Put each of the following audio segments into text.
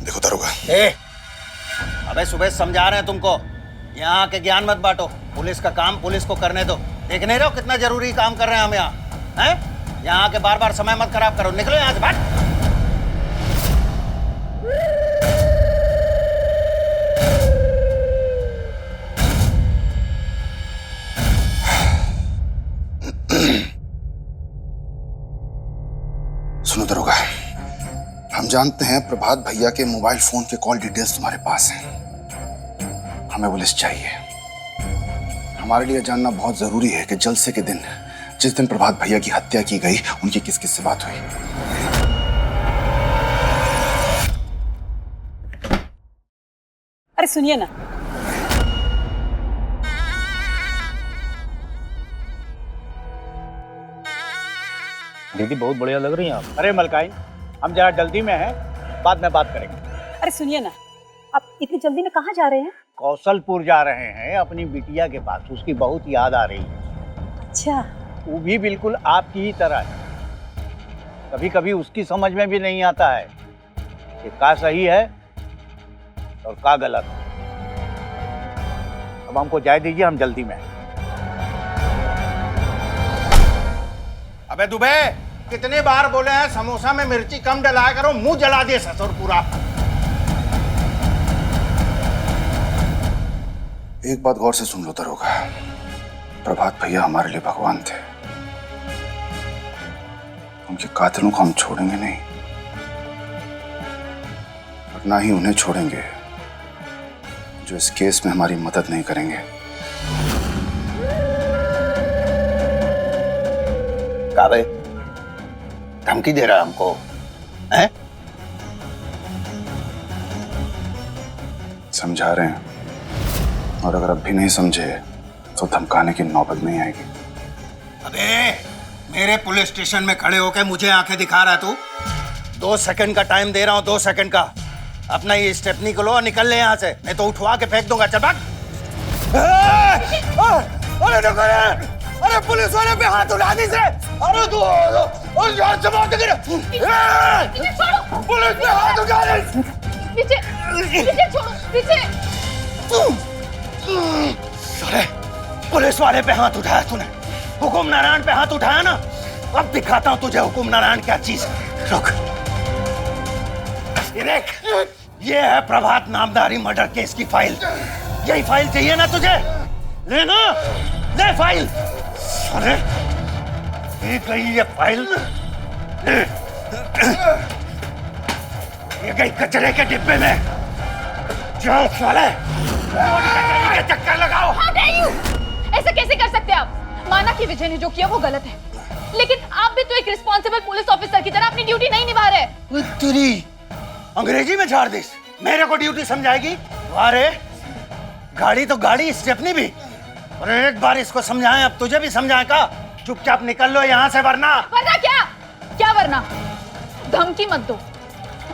देखो दरोगा। अबे सुबह समझा रहे हैं तुमको, यहाँ आके ज्ञान मत बांटो। पुलिस का काम पुलिस को करने दो। देख नहीं रहे हो कितना जरूरी काम कर रहे हैं हम यहाँ हैं? यहाँ आके बार बार समय मत खराब करो। निकलो यहाँ से, भाग। सुनो दरोगा, हम जानते हैं प्रभात भैया के मोबाइल फोन के कॉल डिटेल्स तुम्हारे पास हैं। हमें वो लिस्ट चाहिए। हमारे लिए जानना बहुत जरूरी है कि जलसे के दिन, जिस दिन प्रभात भैया की हत्या की गई, उनकी किस किस से बात हुई। अरे सुनिए ना, दीदी बहुत बढ़िया लग रही हैं आप। अरे मलकाई, हम जरा जल्दी में हैं, बाद में बात करेंगे। अरे सुनिए ना, आप इतनी जल्दी में कहाँ जा रहे हैं? कौशलपुर जा रहे हैं अपनी बिटिया के पास। उसकी बहुत याद आ रही है। अच्छा। वो भी बिल्कुल आपकी ही तरह है। कभी कभी उसकी समझ में भी नहीं आता है कि क्या सही है और क्या गलत। अब हमको जाए दीजिए, हम जल्दी में हैं। अबे दुबे, कितने बार बोले हैं समोसा में मिर्ची कम डलाया करो, मुंह जला दिए ससुर पूरा। एक बात गौर से सुन लो दरोगा, प्रभात भैया हमारे लिए भगवान थे। उनके कातिलों को हम छोड़ेंगे नहीं, और ना ही उन्हें छोड़ेंगे जो इस केस में हमारी मदद नहीं करेंगे। काबे धमकी दे रहा है हमको, हैं? समझा रहे हैं, और अगर अब भी नहीं समझे तो धमकाने की नौबत नहीं आएगी। अबे मेरे पुलिस स्टेशन में खड़े होकर मुझे आंखें दिखा रहा है तू? 2 सेकंड का टाइम दे रहा हूं, 2 सेकंड का। अपना ये स्टेपनी को लो और निकल ले यहाँ से, नहीं तो उठवा के फेंक दूंगा। चल भाग। अरे देखो रे, अरे पुलिस वाले पे हाथ उठा दी से। अरे तू और यार जमा के गिरे। पुलिस पे हाथ उठा दी। पीछे पीछे छोड़ो, पीछे। अरे पुलिस वाले पे हाथ उठाया तूने, हुकुम नारायण पे हाथ उठाया ना। अब दिखाता हूं तुझे हुकुम नारायण क्या चीज है। रुक, ये देख, ये है प्रभात नामधारी मर्डर केस की फाइल। यही फाइल चाहिए ना तुझे? ले ना, ले फाइल। अरे ये गई ये फाइल, ये गई कचरे के डिब्बे में। जाओ साले, कचरे के चक्कर लगाओ। How dare you? ऐसा कैसे कर सकते हैं आप? माना कि विजय ने जो किया वो गलत है, लेकिन आप भी तो एक रिस्पॉन्सिबल पुलिस ऑफिसर की तरह अपनी ड्यूटी नहीं निभा रहे। तेरी अंग्रेजी में झाड़ दिस, मेरे को ड्यूटी समझाएगी? अरे गाड़ी तो गाड़ी, स्टेपनी भी। और एक बार इसको समझाएं, अब तुझे भी समझाएं का? चुपचाप निकल लो यहाँ से, वरना। वरना क्या? क्या वरना? धमकी मत दो।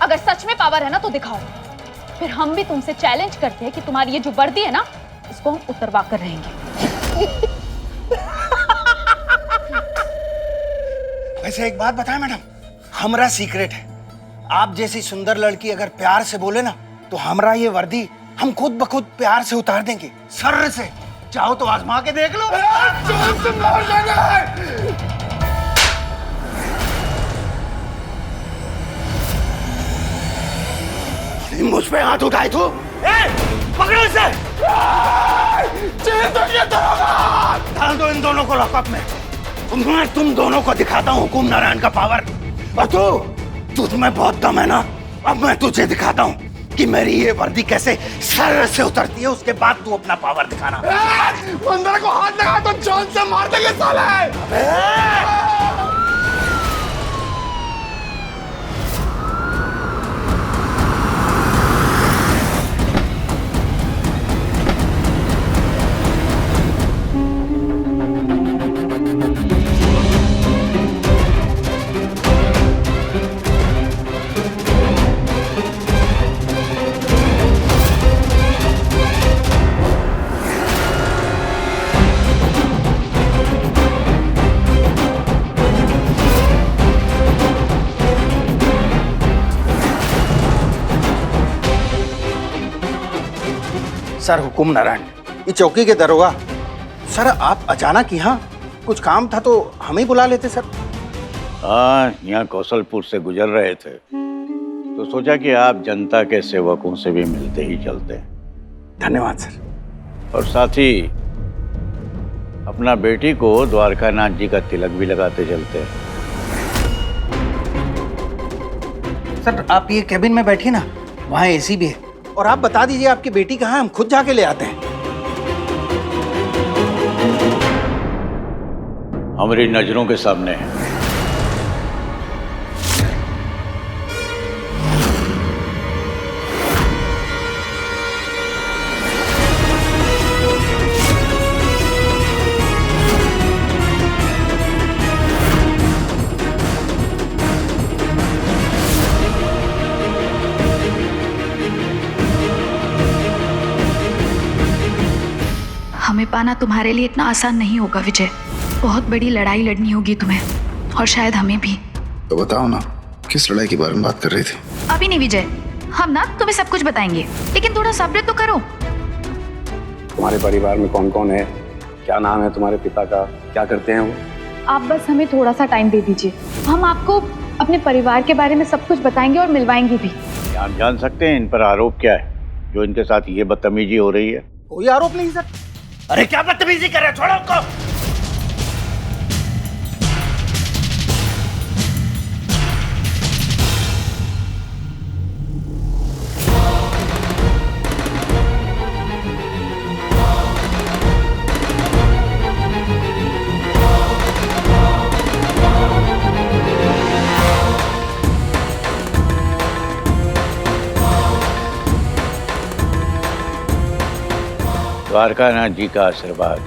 अगर सच में पावर है ना तो दिखाओ, फिर हम भी तुमसे चैलेंज करते हैं कि तुम्हारी ये जो वर्दी है ना, इसको हम उतरवा कर रहेंगे। वैसे एक बात बताएं मैडम, हमारा सीक्रेट है, आप जैसी सुंदर लड़की अगर प्यार से बोले ना, तो हमारा ये वर्दी हम खुद ब खुद प्यार से उतार देंगे, सर से। चाहो तो आजमा के देख लो। मुझ पे हाथ उठाए तू? पकड़ो इसे। डाल दो इन दोनों को लॉकअप में। मैं तुम दोनों को दिखाता हूँ हुकुम नारायण का पावर। और तुझ में बहुत दम है ना, अब मैं तुझे दिखाता हूँ कि मेरी ये वर्दी कैसे सर से उतरती है। उसके बाद तू अपना पावर दिखाना। बंदर को हाथ लगा तो जान से मार देंगे साले। सर हुकुम नारायण, ये चौकी के दरोगा। सर आप अचानक यहाँ, कुछ काम था तो हम ही बुला लेते सर। हाँ, यहाँ कौशलपुर से गुजर रहे थे तो सोचा कि आप जनता के सेवकों से भी मिलते ही चलते हैं। धन्यवाद सर। और साथ ही अपना बेटी को द्वारकानाथ जी का तिलक भी लगाते चलते हैं। सर आप ये कैबिन में बैठिए ना, वहाँ एसी भी है। और आप बता दीजिए आपकी बेटी कहाँ है, हम खुद जाके ले आते हैं। हमारी नजरों के सामने है। हमें पाना तुम्हारे लिए इतना आसान नहीं होगा विजय। बहुत बड़ी लड़ाई लड़नी होगी तुम्हें, और शायद हमें भी। तो बताओ ना, किस लड़ाई के बारे में बात कर रही थी? अभी नहीं विजय, हम ना तुम्हें सब कुछ बताएंगे, लेकिन थोड़ा सब्र तो करो। तुम्हारे परिवार में कौन कौन है, क्या नाम है तुम्हारे पिता का, क्या करते हैं वो? आप बस हमें थोड़ा सा टाइम दे दीजिए, हम आपको अपने परिवार के बारे में सब कुछ बताएंगे और मिलवाएंगे भी। आप जान सकते हैं इन पर आरोप क्या है, जो इनके साथ ये बदतमीजी हो रही है? कोई आरोप नहीं सर। अरे क्या बदतमीजी कर रहे हो, छोड़ो उनको। द्वारकानाथ जी का आशीर्वाद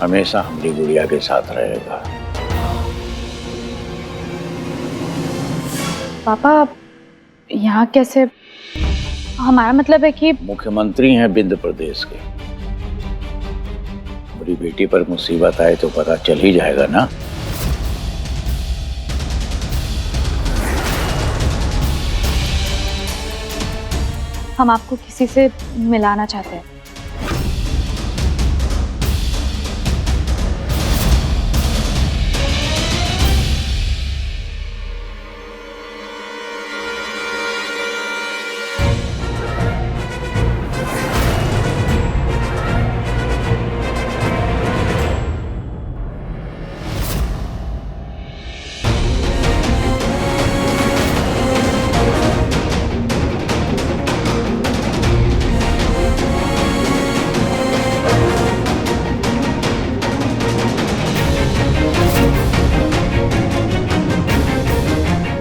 हमेशा हमारी गुड़िया के साथ रहेगा। पापा यहाँ कैसे? हमारा मतलब है कि मुख्यमंत्री हैं विंध्य प्रदेश के। हमारी बेटी पर मुसीबत आए तो पता चल ही जाएगा ना। हम आपको किसी से मिलाना चाहते हैं।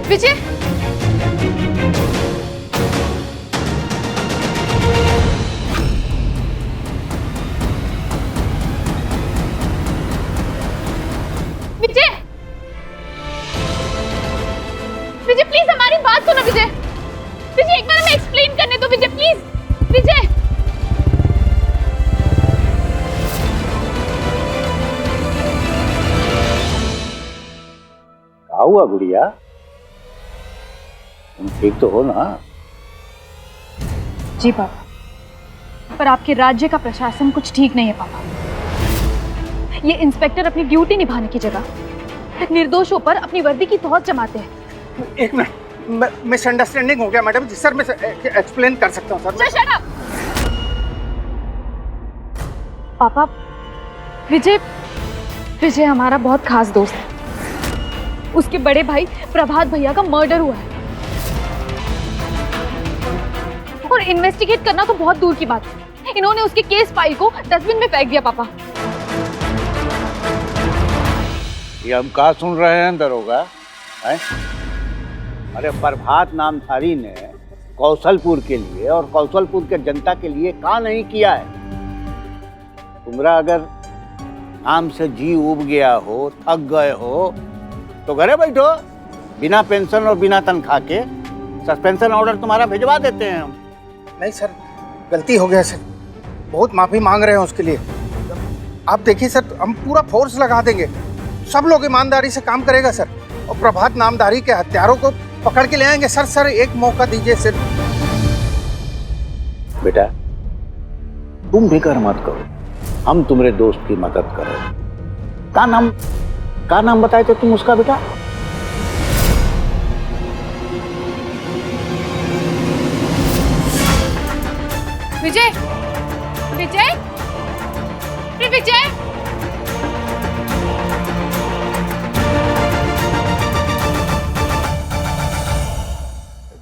विजय, विजय, विजय प्लीज हमारी बात सुनो। विजय, विजय एक बार हमें एक्सप्लेन करने दो। विजय प्लीज, विजय। क्या हुआ गुड़िया, तुम ठीक तो हो ना? जी पापा, पर आपके राज्य का प्रशासन कुछ ठीक नहीं है पापा। ये इंस्पेक्टर अपनी ड्यूटी निभाने की जगह निर्दोषों पर अपनी वर्दी की तौर जमाते हैं। एक मिनट, मिसअंडरस्टैंडिंग हो गया मैडम जी। सर मैं एक्सप्लेन कर सकता हूँ सर। Shut up! पापा, विजय विजय हमारा बहुत खास दोस्त है। उसके बड़े भाई प्रभात भैया का मर्डर हुआ है, और इन्वेस्टिगेट करना तो बहुत दूर की बात है, इन्होंने उसके केस फाइल को डस्टबिन में फेंक दिया। पापा, ये हम कहाँ सुन रहे हैं दरोगा? हैं? अरे प्रभात नामधारी ने कौशलपुर के लिए और कौशलपुर के जनता के लिए क्या नहीं किया है? तुम्हारा अगर नाम से जी उब गया हो, थक गए हो, तो घरे बैठो, बिना पेंशन और बिना तनख्वाह के सस्पेंशन ऑर्डर तुम्हारा भिजवा देते हैं हम। नहीं सर, गलती हो गया सर, बहुत माफी मांग रहे हैं उसके लिए। आप देखिए सर, हम पूरा फोर्स लगा देंगे, सब लोग ईमानदारी से काम करेगा सर, और प्रभात नामधारी के हत्यारों को पकड़ के ले आएंगे। सर एक मौका दीजिए सर। बेटा तुम फिक्र मत करो, हम तुम्हारे दोस्त की मदद करें। का नाम बताए थे तुम उसका बेटा? विजय, विजय, अरे विजय,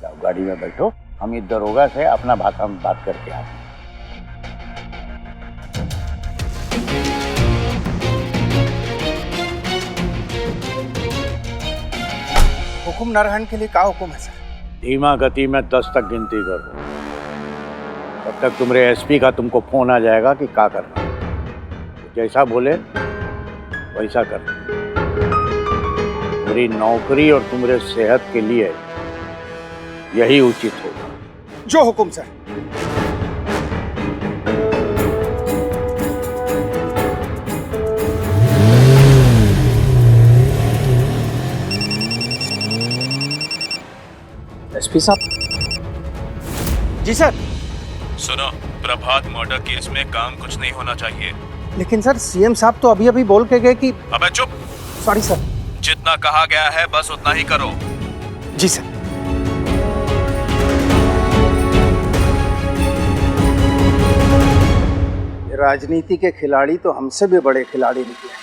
जाओ गाड़ी में बैठो, हम इस दरोगा से अपना भाषा में बात करके आते हैं। हुकुम नारायण के लिए क्या हुकुम है सर? धीमा गति में 10 तक गिनती करो, तब तक तुम्हारे एसपी का तुमको फोन आ जाएगा कि क्या करना है। जैसा बोले वैसा करना। तुम्हारी नौकरी और तुम्हारे सेहत के लिए यही उचित होगा। जो हुकुम सर। एसपी साहब। जी सर। सुनो, प्रभात मर्डर केस में काम कुछ नहीं होना चाहिए। लेकिन सर सीएम साहब तो अभी अभी बोल के गए कि। अबे चुप। Sorry sir. जितना कहा गया है बस उतना ही करो। जी सर। राजनीति के खिलाड़ी तो हमसे भी बड़े खिलाड़ी निकले।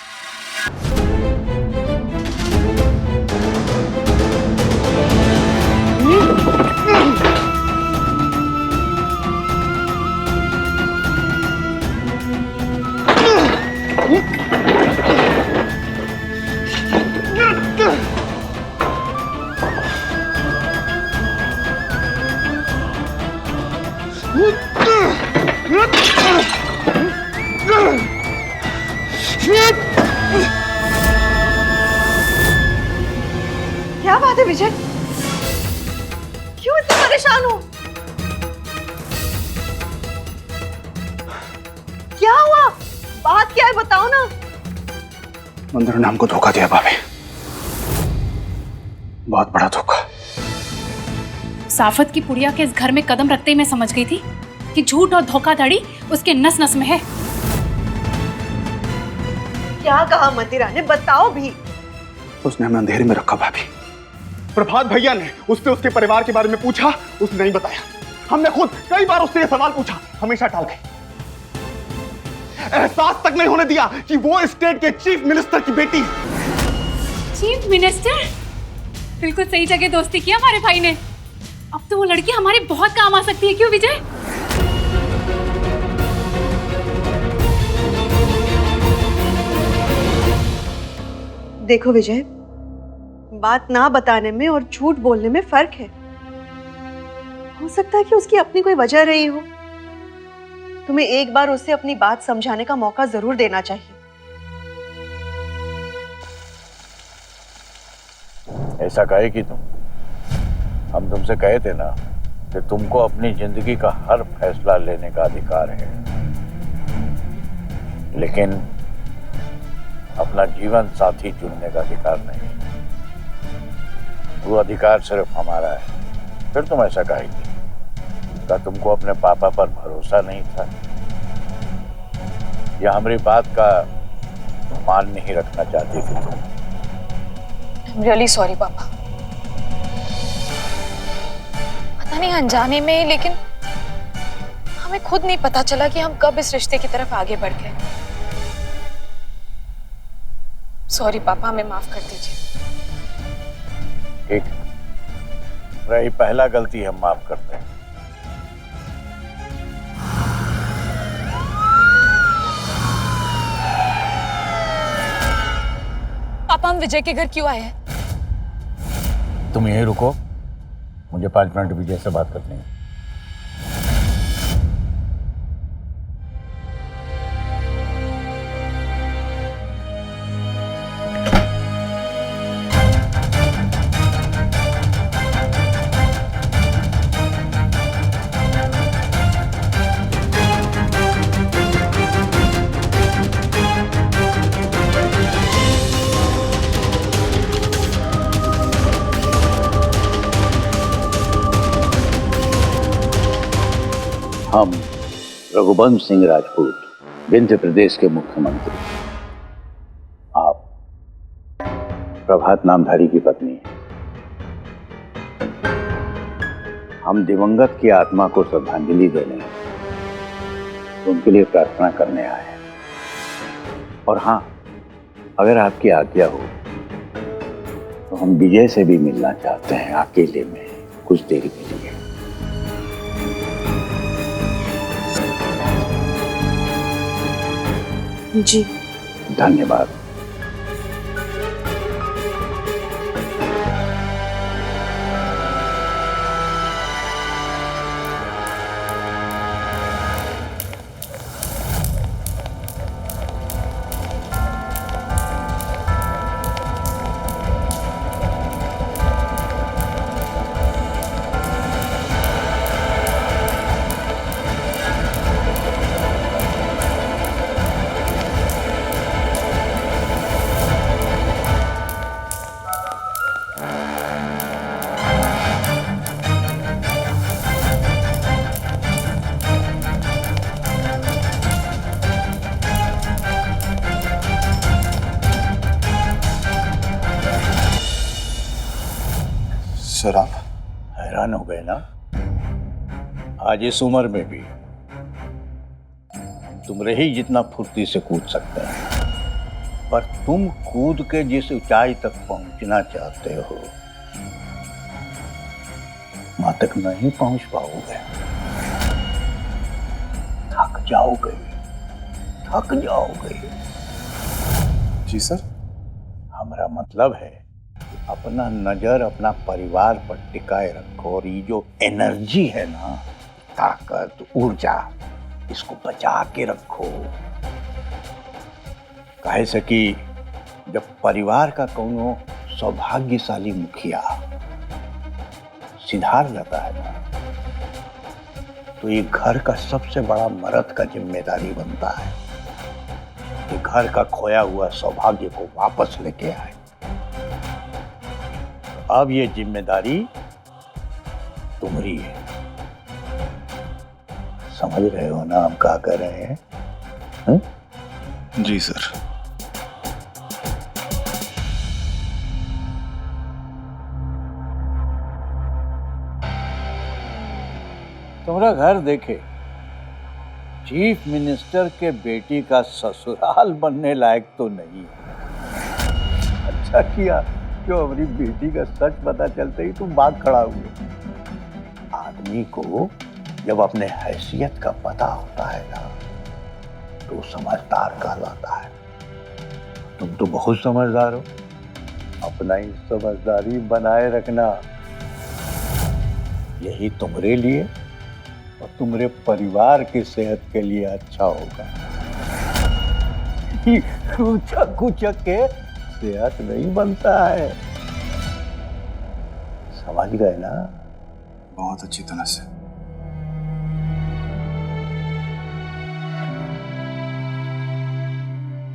क्या बात है विजय? क्यों इतने परेशान हो? क्या हुआ? बात क्या है बताओ ना। मंदिर ने हमको धोखा दिया भाभी, बहुत बड़ा धोखा। साफत की पुड़िया के इस घर में कदम रखते ही मैं समझ गई थी कि झूठ और धोखाधड़ी उसके नस नस में है। क्या कहा मंदिरा ने, बताओ भी। उसने हमें अंधेरे में रखा भाभी। प्रभात भैया ने उससे उसके परिवार के बारे में पूछा, उसने नहीं बताया। हमने खुद कई बार उससे यह सवाल पूछा, हमेशा टाल गई। एहसास तक नहीं होने दिया कि वो स्टेट के चीफ मिनिस्टर की बेटी है। Chief minister? बिल्कुल सही जगह दोस्ती की हमारे भाई ने। अब तो वो लड़की हमारे बहुत काम आ सकती है, क्यों विजय? देखो विजय, बात ना बताने में और झूठ बोलने में फर्क है। हो सकता है कि उसकी अपनी कोई वजह रही हो। तुम्हें एक बार उसे अपनी बात समझाने का मौका जरूर देना चाहिए। ऐसा कहे कि हम तुमसे कहे थे ना कि तुमको अपनी जिंदगी का हर फैसला लेने का अधिकार है, लेकिन अपना जीवन साथी चुनने का अधिकार नहीं। वो अधिकार सिर्फ हमारा है। फिर तुम ऐसा कहेगी, क्या तुमको अपने पापा पर भरोसा नहीं था, या हमारी बात का मान नहीं रखना चाहती थी तुम? I'm really sorry पापा। पता नहीं अनजाने में, लेकिन हमें खुद नहीं पता चला कि हम कब इस रिश्ते की तरफ आगे बढ़ गए। सॉरी पापा, हमें माफ कर दीजिए। ठीक, रही पहला गलती हम माफ करते हैं। पापा, हम विजय के घर क्यों आए हैं? तुम यहीं रुको, मुझे 5 मिनट विजय से बात करनी है। हम रघुवंश सिंह राजपूत, विंध्य प्रदेश के मुख्यमंत्री। आप प्रभात नामधारी की पत्नी हैं। हम दिवंगत की आत्मा को श्रद्धांजलि देने, उनके लिए प्रार्थना करने आए हैं। और हाँ, अगर आपकी आज्ञा हो तो हम विजय से भी मिलना चाहते हैं, अकेले में कुछ देर के लिए। जी धन्यवाद। सर आप हैरान हो गए ना? आज इस उम्र में भी तुम रही जितना फुर्ती से कूद सकते हैं, पर तुम कूद के जिस ऊंचाई तक पहुंचना चाहते हो वहां तक नहीं पहुंच पाओगे। थक जाओगे, थक जाओगे। जी सर। हमारा मतलब है अपना नजर अपना परिवार पर टिकाए रखो, और ये जो एनर्जी है ना, ताकत, ऊर्जा, इसको बचा के रखो। काहे से कि जब परिवार का कोनो सौभाग्यशाली मुखिया सिधार जाता है ना, तो ये घर का सबसे बड़ा मर्द का जिम्मेदारी बनता है कि घर का खोया हुआ सौभाग्य को वापस लेके आए। अब ये जिम्मेदारी तुम्हारी है। समझ रहे हो ना हम क्या कर रहे हैं? है? जी सर। तुम्हारा घर देखे, चीफ मिनिस्टर के बेटी का ससुराल बनने लायक तो नहीं है। अच्छा किया जो हमारी बेटी का सच पता चलते ही तुम भाग खड़ा हुए। आदमी को जब अपने हैसियत का पता होता है ना, तो समझदार कहलाता है। तुम तो बहुत समझदार हो, अपना ही समझदारी बनाए रखना। यही तुम्हारे लिए और तुम्हारे परिवार की सेहत के लिए अच्छा होगा। ऊंचा कुचक के सेहत नहीं बनता है। समझ गए ना? बहुत अच्छी तरह से।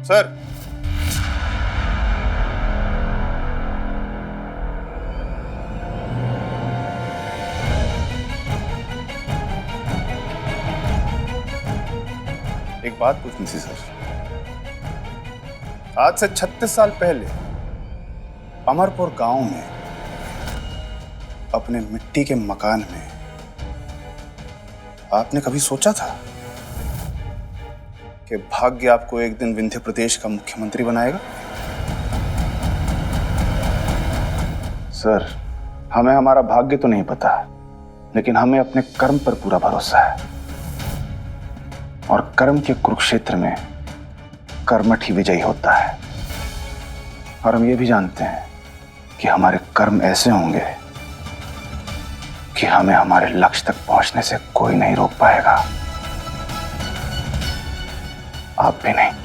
सर एक बात पूछनी थी सर। आज से 36 साल पहले अमरपुर गांव में अपने मिट्टी के मकान में आपने कभी सोचा था कि भाग्य आपको एक दिन विंध्य प्रदेश का मुख्यमंत्री बनाएगा? सर, हमें हमारा भाग्य तो नहीं पता, लेकिन हमें अपने कर्म पर पूरा भरोसा है। और कर्म के कुरुक्षेत्र में कर्मठ ही विजयी होता है। और हम ये भी जानते हैं कि हमारे कर्म ऐसे होंगे कि हमें हमारे लक्ष्य तक पहुंचने से कोई नहीं रोक पाएगा। आप भी नहीं।